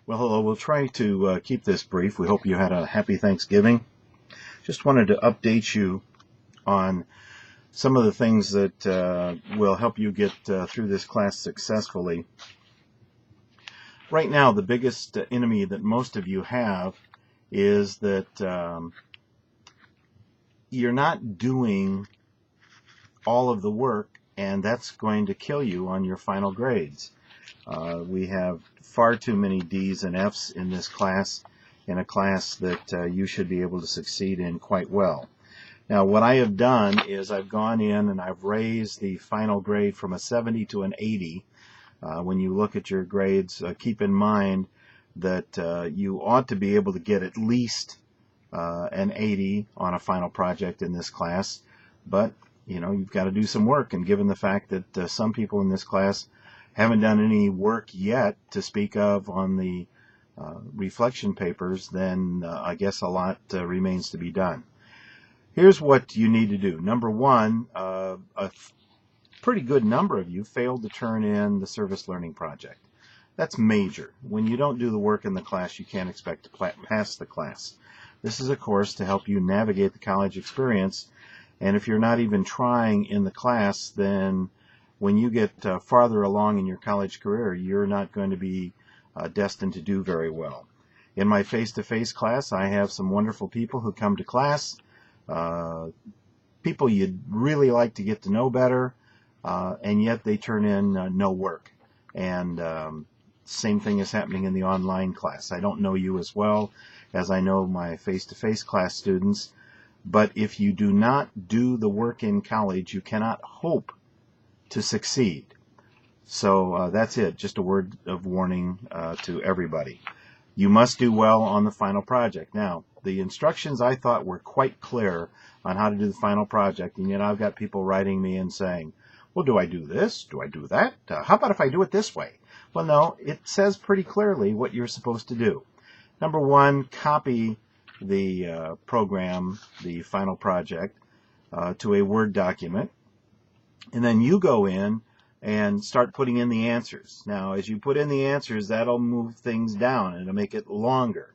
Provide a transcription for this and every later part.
Well, hello. We'll try to keep this brief. We hope you had a happy Thanksgiving. Just wanted to update you on some of the things that will help you get through this class successfully. Right now, the biggest enemy that most of you have is that you're not doing all of the work, and that's going to kill you on your final grades. We have far too many D's and F's in this class, in a class that you should be able to succeed in quite well. Now, what I have done is I've gone in and I've raised the final grade from a 70 to an 80. When you look at your grades, keep in mind that you ought to be able to get at least an 80 on a final project in this class, but you've got to do some work, and given the fact that some people in this class haven't done any work yet to speak of on the reflection papers, then I guess a lot remains to be done. Here's what you need to do. Number one, a pretty good number of you failed to turn in the service learning project. That's major. When you don't do the work in the class, you can't expect to pass the class. This is a course to help you navigate the college experience, and if you're not even trying in the class, then when you get farther along in your college career, you're not going to be destined to do very well. In my face-to-face class, I have some wonderful people who come to class, people you'd really like to get to know better, and yet they turn in no work. And same thing is happening in the online class. I don't know you as well as I know my face-to-face class students, but if you do not do the work in college, you cannot hope to succeed. So that's it, just a word of warning to everybody. You must do well on the final project. Now, the instructions I thought were quite clear on how to do the final project, and yet I've got people writing me and saying, well, do I do this? Do I do that? How about if I do it this way? Well, no, it says pretty clearly what you're supposed to do. Number one, copy the program, the final project, to a Word document, and then you go in and start putting in the answers. Now, as you put in the answers, that'll move things down and it'll make it longer.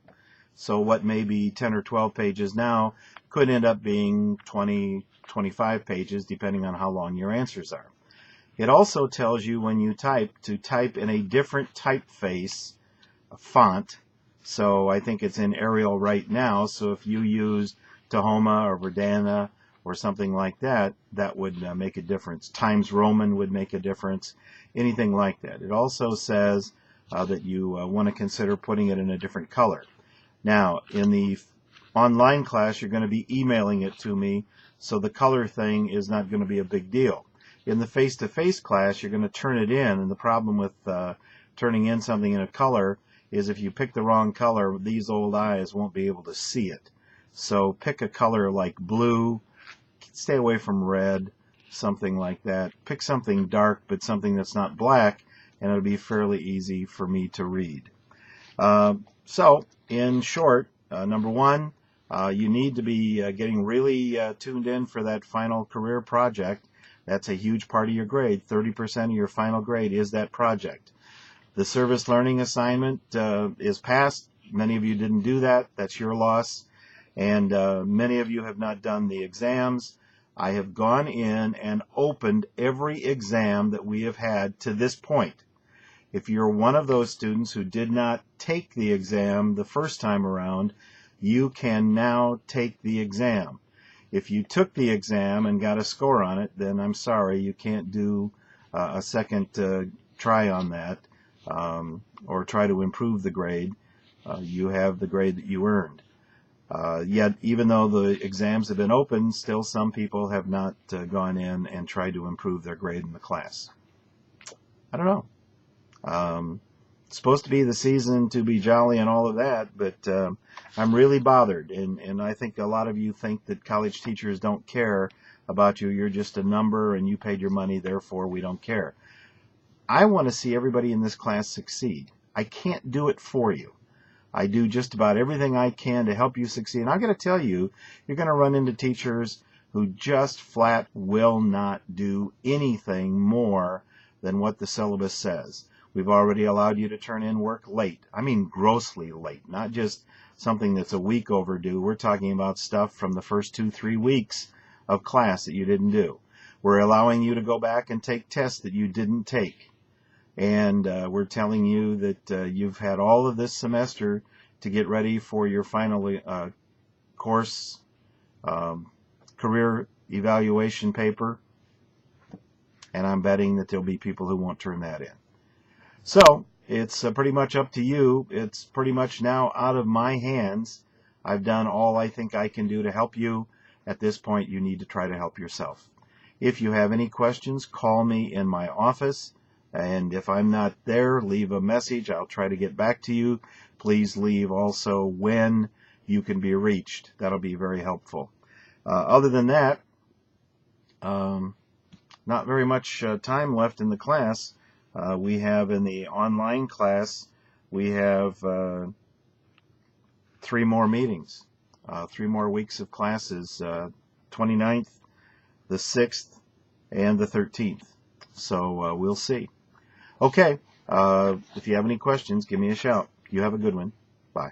So what may be 10 or 12 pages now could end up being 20, 25 pages, depending on how long your answers are. It also tells you when you type to type in a different typeface font. So I think it's in Arial right now. So if you use Tahoma or Verdana or something like that, that would make a difference. Times Roman would make a difference, anything like that. It also says that you want to consider putting it in a different color. Now, in the online class, you're going to be emailing it to me, so the color thing is not going to be a big deal. In the face-to-face class, you're going to turn it in, and the problem with turning in something in a color is if you pick the wrong color, these old eyes won't be able to see it. So pick a color like blue, stay away from red, something like that. Pick something dark, but something that's not black, and it'll be fairly easy for me to read. So, in short, number one, you need to be getting really tuned in for that final career project. That's a huge part of your grade. 30% of your final grade is that project. The service learning assignment is passed. Many of you didn't do that. That's your loss. And many of you have not done the exams. I have gone in and opened every exam that we have had to this point. If you're one of those students who did not take the exam the first time around, you can now take the exam. If you took the exam and got a score on it, then I'm sorry, you can't do a second try on that or try to improve the grade. You have the grade that you earned. Yet, even though the exams have been open, still some people have not gone in and tried to improve their grade in the class. I don't know. It's supposed to be the season to be jolly and all of that, but I'm really bothered, and I think a lot of you think that college teachers don't care about you. You're just a number, and you paid your money, therefore we don't care. I want to see everybody in this class succeed. I can't do it for you. I do just about everything I can to help you succeed. And I'm going to tell you, you're going to run into teachers who just flat will not do anything more than what the syllabus says. We've already allowed you to turn in work late. I mean grossly late, not just something that's a week overdue. We're talking about stuff from the first 2-3 weeks of class that you didn't do. We're allowing you to go back and take tests that you didn't take. And we're telling you that you've had all of this semester to get ready for your final course career evaluation paper. And I'm betting that there'll be people who won't turn that in. So it's pretty much up to you. It's pretty much now out of my hands. I've done all I think I can do to help you. At this point, you need to try to help yourself. If you have any questions, call me in my office. And if I'm not there, leave a message. I'll try to get back to you. Please leave also when you can be reached. That'll be very helpful. Other than that, not very much time left in the class. We have in the online class, we have 3 more meetings, 3 more weeks of classes, 29th, the 6th, and the 13th. So we'll see. Okay, if you have any questions, give me a shout. You have a good one. Bye.